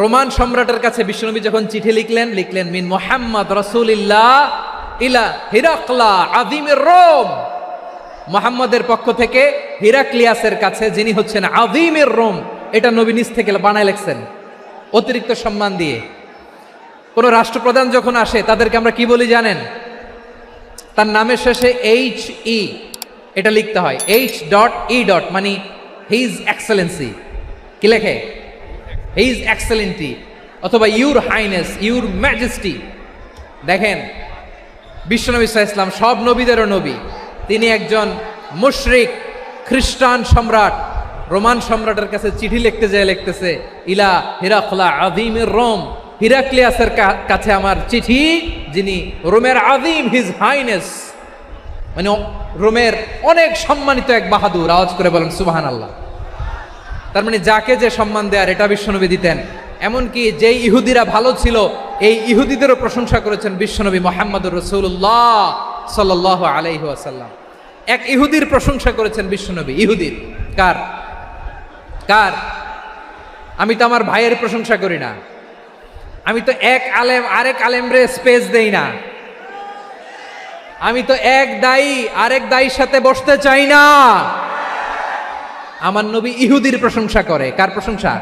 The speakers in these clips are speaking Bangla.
রোমান সম্রাটের কাছে বিশ্বনবী যখন চিঠি লিখলেন মিন মুহাম্মদ রাসূলিল্লাহ ইলা হিরাকলা আযীমির রোম, মুহাম্মদের পক্ষ থেকে হিরাক্লিয়াসের কাছে, যিনি হচ্ছেন আযীমির রোম। এটা নবী নিজ থেকে বানায় লিখছেন অতিরিক্ত সম্মান দিয়ে। কোন রাষ্ট্রপ্রধান যখন আসে তাদেরকে আমরা কি বলি জানেন? তার নামের শেষে HE এটা লিখতে হয়, H.E. মানে হিজ এক্সেলেন্সি। কি লেখে? হিজ এক্সেলেন্টি, অথবা ইউর হাইনেস, ইউর ম্যাজেস্টি। দেখেন, বিশ্বনবী সাল্লাল্লাহু আলাইহি ওয়াসাল্লাম সব নবীদেরও নবী, তিনি একজন মুশরিক খ্রিস্টান সম্রাট রোমান সম্রাটের কাছে চিঠি লিখতে যায়, লিখতেছে ইলা হিরাকলা আযীমির রোম, হিরাক্লিয়াসের কাছে আমার চিঠি, যিনি রোমের আযীম, হিজ হাইনেস, মানে রোমের অনেক সম্মানিত এক বাহাদুর। আওয়াজ করে বলেন সুবহানাল্লাহ। তার মানে যাকে যে সম্মান দেয়ার এটা বিশ্বনবী দিতেন। এমনকি যেই ইহুদিরা ভালো ছিল এই ইহুদিদেরও প্রশংসা করেছেন বিশ্বনবী মুহাম্মদুর রাসূলুল্লাহ সাল্লাল্লাহু আলাইহি ওয়াসাল্লাম। এক ইহুদির প্রশংসা করেছেন বিশ্বনবী। ইহুদির কার? আমি তো আমার ভাইয়ের প্রশংসা করি না, আমি তো এক আলেম আরেক আলেমরে স্পেস দেই না, আমি তো এক দায়ী আরেক দায়ীর সাথে বসতে চাই না। আমার নবী ইহুদির প্রশংসা করে। কার প্রশংসা?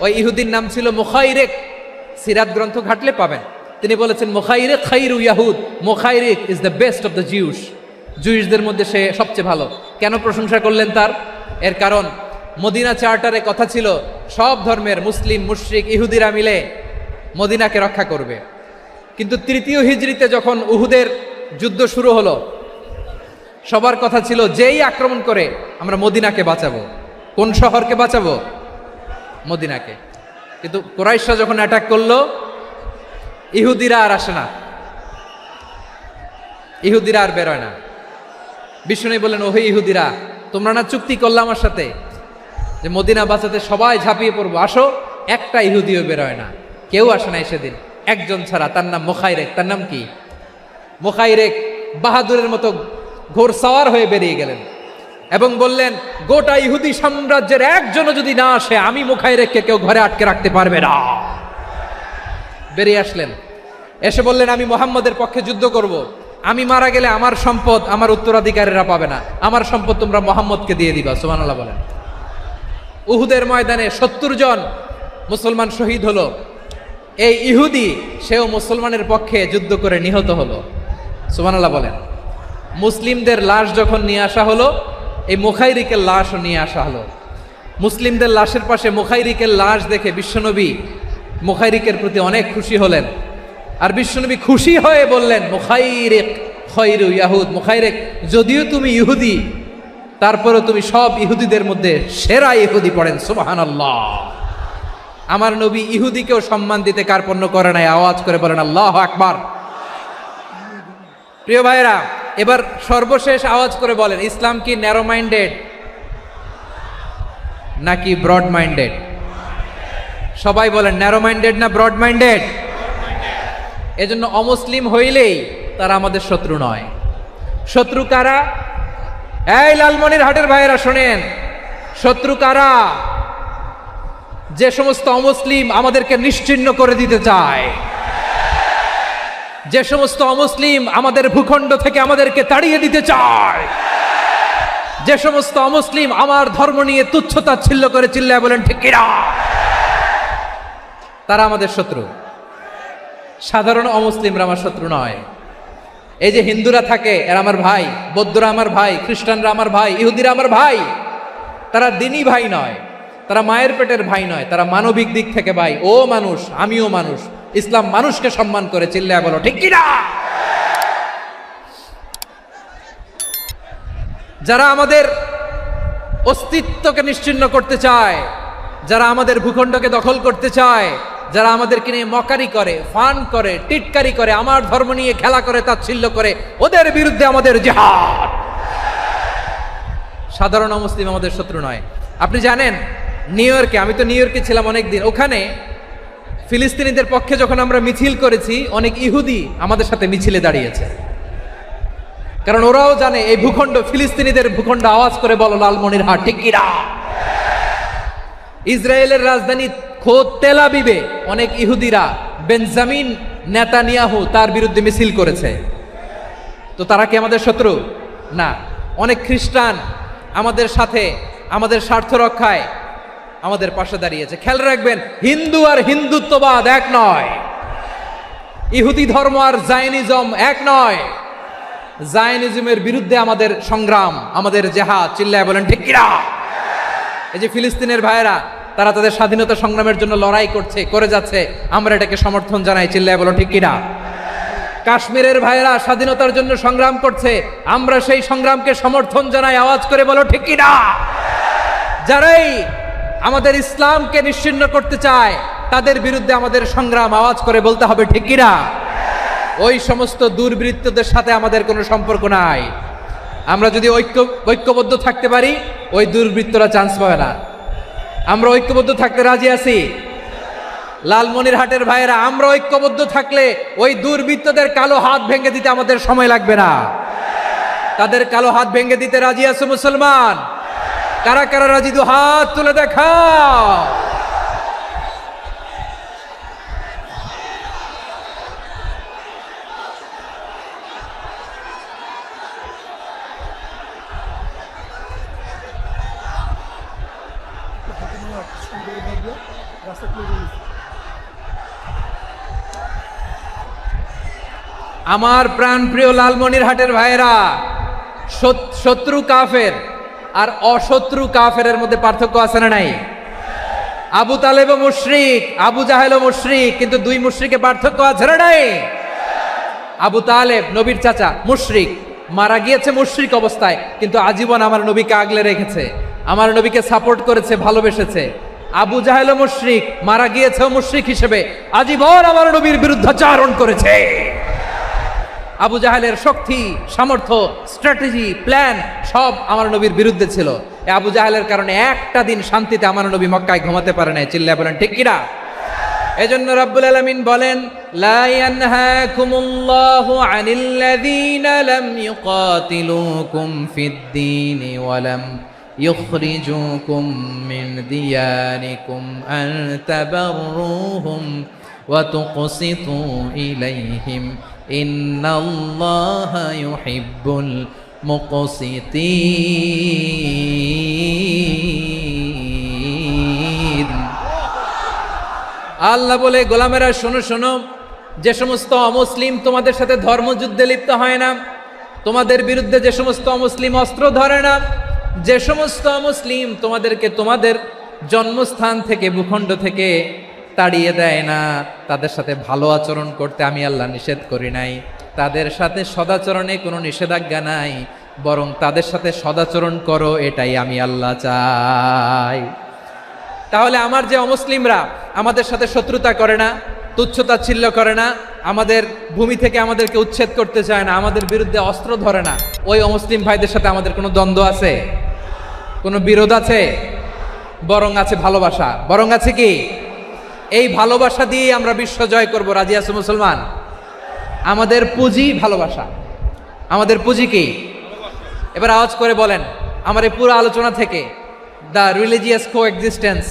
ওই ইহুদির নাম ছিল মুখাইরেক। সিরাত গ্রন্থ ঘাটলে পাবেন। তিনি বলেছেন মুখাইরেক খাইরু ইয়াহুদ, মুখাইরেক is the best of the Jews. জুইশদের মধ্যে সে সবচেয়ে ভালো। কেন প্রশংসা করলেন তার? এর কারণ মদিনা চার্টারে কথা ছিল সব ধর্মের মুসলিম, মুশরিক, ইহুদিরা মিলে মদিনাকে রক্ষা করবে। কিন্তু তৃতীয় হিজরিতে যখন উহুদের যুদ্ধ শুরু হলো, সবার কথা ছিল যেই আক্রমণ করে আমরা মদিনাকে বাঁচাবো। কোন শহরকে বাঁচাবো? মদিনাকে। কিন্তু কুরাইশরা যখন অ্যাটাক করলো, ইহুদিরা আর আসে না, ইহুদিরা আর বেরোয় না। বিষ্ণু বললেন, ওহে ইহুদিরা, তোমরা না চুক্তি করলে আমার সাথে যে মদিনা বাঁচাতে সবাই ঝাঁপিয়ে পড়বো, আসো। একটা ইহুদিও বেরোয় না, কেউ আসে না সেদিন, একজন ছাড়া। তার নাম মুখাইরেক। তার নাম কি? মুখাইরেক বাহাদুরের মতো ঘোড়সাওয়ার হয়ে বেরিয়ে গেলেন এবং বললেন, গোটা ইহুদি সাম্রাজ্যের একজনও যদি না আসে, আমি মুখাইরেককে কেউ ঘরে আটকে রাখতে পারবে না। বেরিয়ে আসলেন, এসে বললেন, আমি মুহাম্মদের পক্ষে যুদ্ধ করব। আমি মারা গেলে আমার সম্পদ আমার উত্তরাধিকারীরা পাবে না, আমার সম্পদ তোমরা মুহাম্মদকে দিয়ে দিবা। সুবহানাল্লাহ বলেন। উহুদের ময়দানে 70 জন মুসলমান শহীদ হলো। এই ইহুদি সেও মুসলমানের পক্ষে যুদ্ধ করে নিহত হলো। সুবহানাল্লাহ বলেন। মুসলিমদের লাশ যখন নিয়ে আসা হলো, এই মুখাইরিকের লাশও নিয়ে আসা হলো। মুসলিমদের লাশের পাশে মুখাইরিকের লাশ দেখে বিশ্বনবী মুখাইরিকের প্রতি অনেক খুশি হলেন। আর বিশ্বনবী খুশি হয়ে বললেন, মুখাইরিক খায়রু ইয়াহুদ, মুখাইরিক যদিও তুমি ইহুদি, তারপরেও তুমি সব ইহুদিদের মধ্যে সেরা ইহুদি। পড়েন সুবহানাল্লাহ। আমার নবী ইহুদিকেও সম্মান দিতে কার্পণ্য করে নাই। আওয়াজ করে বলেন আল্লাহু আকবার। প্রিয় ভাইরা, এবার সর্বশেষ আওয়াজ করে বলেন, ইসলাম কি ন্যারো মাইন্ডেড নাকি ব্রড মাইন্ডেড? সবাই বলেন, ন্যারো মাইন্ডেড না ব্রড মাইন্ডেড? এজন্য অমুসলিম হইলেই তারা আমাদের শত্রু নয়। শত্রু কারা? এই লালমনিরহাটের ভাইয়েরা শোনেন, শত্রু কারা? যে সমস্ত অমুসলিম আমাদেরকে নিশ্চিহ্ন করে দিতে চায়, যে সমস্ত অমুসলিম আমাদের ভূখণ্ড থেকে আমাদেরকে তাড়িয়ে দিতে চায়, যে সমস্ত অমুসলিম আমার ধর্ম নিয়ে তুচ্ছতাচ্ছিল্য করে চিল্লায় বলেন ঠিক কিনা, তারা আমাদের শত্রু। সাধারণ অমুসলিমরা আমার শত্রু নয়। এই যে হিন্দুরা থাকে, এরা আমার ভাই, বৌদ্ধরা আমার ভাই, খ্রিস্টানরা আমার ভাই, ইহুদিরা আমার ভাই। তারা দিনই ভাই নয়, তারা মায়ের পেটের ভাই নয়, তারা মানবিক দিক থেকে ভাই। ও মানুষ, আমিও মানুষ। ইসলাম মানুষকে সম্মান করে, চিল্লায় বলো ঠিক কিনা। যারা আমাদের অস্তিত্বকে নিশ্চিহ্ন করতে চায়, যারা আমাদের ভূখণ্ডকে দখল করতে চায়, যারা আমাদেরকে নিয়ে মকারি করে, ফান করে, টিটকারি করে, আমার ধর্ম নিয়ে খেলা করে, তাচ্ছিল্য করে, ওদের বিরুদ্ধে আমাদের জিহাদ। সাধারণ মুসলিম আমাদের শত্রু নয়। আপনি জানেন নিউ ইয়র্কে, আমি তো নিউ ইয়র্কে ছিলাম অনেকদিন, ওখানে ফিলিস্তিনিদের পক্ষে যখন আমরা মিছিল করেছি, অনেক ইহুদি আমাদের সাথে মিছিলে দাঁড়িয়েছে। কারণ ওরাও জানে এই ভূখণ্ড ফিলিস্তিনিদের ভূখণ্ড। আওয়াজ করে বলো লালমনিরহাট ঠিক কিনা। ইসরায়েলের রাজধানী খোদ তেল আবিবে অনেক ইহুদিরা বেঞ্জামিন নেতানিয়াহু তার বিরুদ্ধে মিছিল করেছে। তো তারা কি আমাদের শত্রু? না। অনেক খ্রিস্টান আমাদের সাথে আমাদের স্বার্থ রক্ষায় আমাদের পাশে দাঁড়িয়েছে। খেয়াল রাখবেন, হিন্দু আর হিন্দুত্ববাদ এক নয়, ইহুদি ধর্ম আর জায়নিজম এক নয়। জায়নিজমের বিরুদ্ধে আমাদের সংগ্রাম, আমাদের জেহাদ, চিল্লায় বলেন ঠিক কিনা? এই যে ফিলিস্তিনের ভাইয়েরা, তারা তাদের স্বাধীনতা সংগ্রামের জন্য লড়াই করছে, করে যাচ্ছে, আমরা এটাকে সমর্থন জানাই, চিল্লায় বলো ঠিক কিনা? কাশ্মীরের ভাইয়েরা স্বাধীনতার জন্য সংগ্রাম করছে, আমরা সেই সংগ্রামকে সমর্থন জানাই, আওয়াজ করে বলো ঠিক কিনা? যারাই আমাদের ইসলামকে নিশ্চিহ্ন করতে চায় তাদের বিরুদ্ধে আমাদের সংগ্রাম, আওয়াজ করে বলতে হবে ঠিক কিনা? ওই সমস্ত দুর্বৃত্তদের সাথে আমাদের কোনো সম্পর্ক নাই। আমরা যদি ঐক্যবদ্ধ থাকতে পারি, ওই দুর্বৃত্তরা চান্স পাবে না। আমরা ঐক্যবদ্ধ থাকতে রাজি আছি। লালমনিরহাটের ভাইয়েরা, আমরা ঐক্যবদ্ধ থাকলে ওই দুর্বৃত্তদের কালো হাত ভেঙে দিতে আমাদের সময় লাগবে না। তাদের কালো হাত ভেঙে দিতে রাজি আছে মুসলমান? কারা কারা রাজি? দু হাত তুলে দেখাও। আমার প্রাণ প্রিয় লালমনিরহাটের ভাইয়েরা, শত্রু কাফের আর অশত্রু কাফেরের মধ্যে পার্থক্য আছে না নাই? আবু তালেবও মুশরিক, আবু জাহেলও মুশরিক, কিন্তু দুই মুশরিকে পার্থক্য আছে না নাই? আবু তালেব নবীর চাচা, মুশরিক, মারা গিয়েছে মুশরিক অবস্থায়, কিন্তু আজীবন আমার নবীকে আগলে রেখেছে, আমার নবীকে সাপোর্ট করেছে, ভালোবেসেছে। আবু জাহেলও মুশরিক, মারা গিয়েছেও মুশরিক হিসেবে, আজীবন আমার নবীর বিরুদ্ধাচারণ করেছে। আবু জাহেলের শক্তি, সামর্থ্য, স্ট্র্যাটেজি, প্ল্যান সব আমার নবীর বিরুদ্ধে ছিল। এই আবু জাহেলের কারণে একটা দিন শান্তিতে আমার নবী মক্কায় ঘুমাতে পারে নাই, চিল্লায় বলেন ঠিক কিনা? এজন্য রাব্বুল আলামিন বলেন, লা ইয়ানহাকুমুল্লাহু আনিল্লাযীনা লাম ইউকাতিলুকুম ফিদ-দীনি ওয়া লাম ইখরিজুকুম মিন দিয়ারিকুম আন তাবাররুহুম ওয়া তুকসিতু ইলাইহিম ইন্নাল্লাহা ইউহিব্বুল মুকসিতিন। আল্লাহ বলে, গোলামেরা শোনো শোনো, যে সমস্ত অমুসলিম তোমাদের সাথে ধর্মযুদ্ধে লিপ্ত হয় না, তোমাদের বিরুদ্ধে যে সমস্ত অমুসলিম অস্ত্র ধরে না, যে সমস্ত অমুসলিম তোমাদেরকে তোমাদের জন্মস্থান থেকে, ভূখণ্ড থেকে তাড়িয়ে দেয় না, তাদের সাথে ভালো আচরণ করতে আমি আল্লাহ নিষেধ করি নাই। তাদের সাথে সদাচরণে কোনো নিষেধাজ্ঞা নাই, বরং তাদের সাথে সদাচরণ করো, এটাই আমি আল্লাহ চাই। তাহলে আমার যে অমুসলিমরা আমাদের সাথে শত্রুতা করে না, তুচ্ছতাচ্ছিল্য করে না, আমাদের ভূমি থেকে আমাদেরকে উচ্ছেদ করতে চায় না, আমাদের বিরুদ্ধে অস্ত্র ধরে না, ওই অমুসলিম ভাইদের সাথে আমাদের কোনো দ্বন্দ্ব আছে? কোনো বিরোধ আছে? বরং আছে ভালোবাসা। বরং আছে কি? এই ভালোবাসা দিয়ে আমরা বিশ্ব জয় করব। রাজি আছো মুসলমান? আমাদের পুঁজি ভালোবাসা। আমাদের পুঁজি কি? এবার আওয়াজ করে বলেন, আমার এই পুরো আলোচনা থেকে the religious coexistence,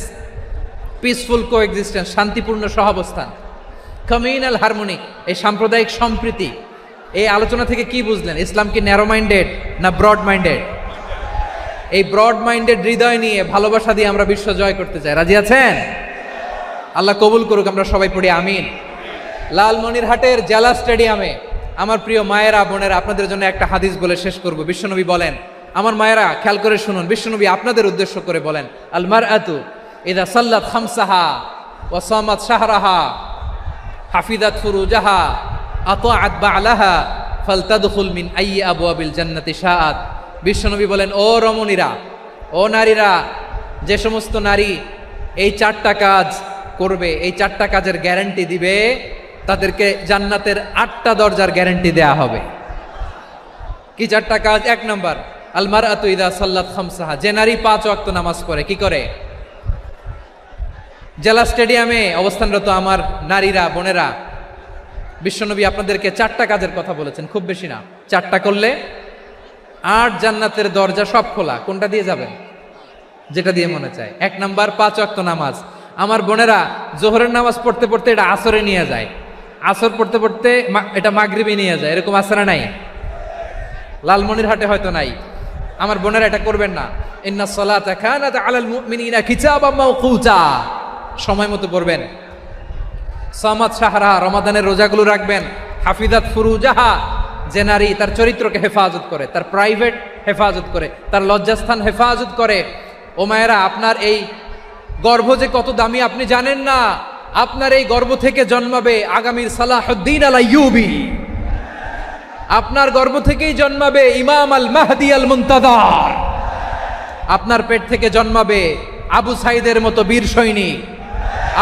peaceful coexistence, শান্তিপূর্ণ সহাবস্থান, কমিউনাল হারমোনি, এই সাম্প্রদায়িক সম্প্রীতি, এই আলোচনা থেকে কি বুঝলেন? ইসলাম কি ন্যারো মাইন্ডেড না ব্রড মাইন্ডেড? এই ব্রড মাইন্ডেড হৃদয় নিয়ে, ভালোবাসা দিয়ে আমরা বিশ্ব জয় করতে চাই। রাজি আছেন? আল্লাহ কবুল করুক, আমরা সবাই পড়ি আমিন। লালমনিরহাটের জেলা স্টেডিয়ামে আমার প্রিয় মায়েরা, বোনেরা, আপনাদের জন্য একটা হাদিস বলে শেষ করব। বিশ্বনবী বলেন, আমার মায়েরা খেয়াল করে শুনুন, বিশ্বনবী আপনাদের উদ্দেশ্য করে বলেন, আল মারআতু ইযা সাল্লাত খামসাহা ওয়া সামাত শাহরাহা হাফিজাত ফুরুজাহা আতাআত বা'লাহা ফালতাদখুল মিন আইয়ি আবওয়াবিল জান্নাতি শাআত। বিশ্বনবী বলেন, ও রমণীরা, ও নারীরা, যে সমস্ত নারী এই চারটা কাজ করবে, এই চারটা কাজের গ্যারান্টি দিবে, তাদেরকে জান্নাতের 8টা দরজার গ্যারান্টি দেয়া হবে। কি চারটা কাজ? 1 নাম্বার, আল মারআতু ইযা সাল্লাত খামসাহা, যে নারী 5 ওয়াক্ত নামাজ পড়ে। কি করে? জেলা স্টেডিয়ামে অবস্থানরত আমার নারীরা, বোনেরা, বিশ্বনবী আপনাদেরকে 4টা কাজের কথা বলেছেন, খুব বেশি না। 4টা করলে 8 জান্নাতের দরজা সব খোলা। কোনটা দিয়ে যাবেন? যেটা দিয়ে মনে চায়। 1 নাম্বার 5 ওয়াক্ত নামাজ। আমার বোনেরা জোহরের নামাজ পড়তে পড়তে এটা আসরে নিয়ে যায়, আসর পড়তে পড়তে এটা মাগরিবে নিয়ে যায়, এরকম আছে না নাই? লালমনিরহাটে হয়তো নাই। আমার বোনেরা এটা করবেন না। ইন্নাস সালাতা কানাত আলাল মুমিনিনা কিতাবাম মাওকুতা, সময় মতো পড়বেন। সামাত শাহরা, রমাদানের রোজাগুলো রাখবেন। হাফিজাত ফুরুজাহা, যে নারী তার চরিত্রকে হেফাজত করে, তার প্রাইভেট হেফাজত করে, তার লজ্জাস্থান হেফাজত করে। ও মায়েরা, আপনার এই গর্ভ যে কত দামি আপনি জানেন না। আপনার এই গর্ভ থেকে জন্মাবে আগামীর সালাহুদ্দিন আল আইয়ুবী। আপনার গর্ভ থেকেই জন্মাবে ইমাম আল মাহদি আল মুনতাজার। আপনার পেট থেকে জন্মাবে আবু সাইদের মতো বীর সৈনিক।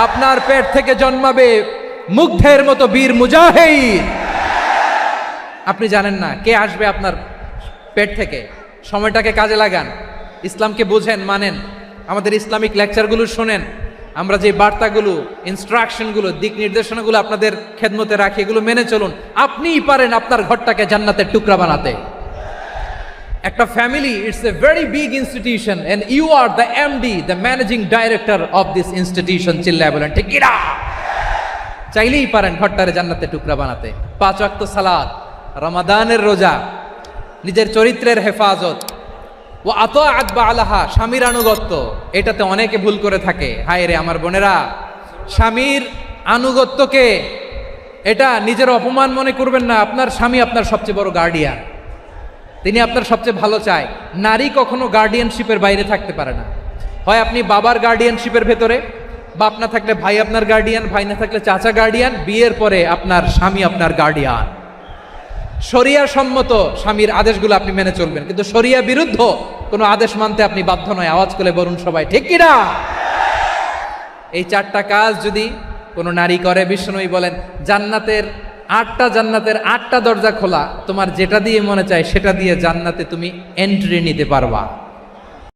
আপনার পেট থেকে জন্মাবে মুগ্ধের মতো বীর মুজাহিদ। আপনি জানেন না কে আসবে আপনার পেট থেকে। সময়টাকে কাজে লাগান, ইসলামকে বুঝেন, মানেন, আমাদের ইসলামিক লেকচারগুলো শোনেন। আমরা যে বার্তাগুলো, ইনস্ট্রাকশনগুলো, দিক নির্দেশনাগুলো আপনাদের খেদমতে রাখি, এগুলো মেনে চলুন। আপনিই পারেন আপনার ঘরটাকে জান্নাতের টুকরা বানাতে। একটা family, it's a very big institution and you are the MD, the managing director of this institution. চিল্লায় বলেন ঠিক কিনা? চাইলেই পারেন ঘরটারে জান্নাতের টুকরা বানাতে। 5 ওয়াক্ত সালাত, রমাদানের রোজা, নিজের চরিত্রের হেফাজত, ও আতাআত বালাহা, স্বামীর আনুগত্য। এটাতে অনেকে ভুল করে থাকে। হায় রে আমার বোনেরা, স্বামীর আনুগত্যকে এটা নিজের অপমান মনে করবেন না। আপনার স্বামী আপনার সবচেয়ে বড় গার্ডিয়ান, তিনি আপনার সবচেয়ে ভালো চায়। নারী কখনো গার্ডিয়ানশিপের বাইরে থাকতে পারে না। হয় আপনি বাবার গার্ডিয়ানশিপের ভেতরে, বাপ না থাকলে ভাই আপনার গার্ডিয়ান, ভাই না থাকলে চাচা গার্ডিয়ান, বিয়ের পরে আপনার স্বামী আপনার গার্ডিয়ান। শরিয়া সম্মত স্বামীর আদেশগুলো আপনি মেনে চলবেন, কিন্তু শরিয়া বিরুদ্ধ কোনো আদেশ মানতে আপনি বাধ্য নয়। আওয়াজ করে বলুন সবাই ঠিক কিনা? এই 4টা কাজ যদি কোনো নারী করে, বিশ্বনবী বলেন জান্নাতের 8টা দরজা খোলা, তোমার যেটা দিয়ে মনে চায় সেটা দিয়ে জান্নাতে তুমি এন্ট্রি নিতে পারবা।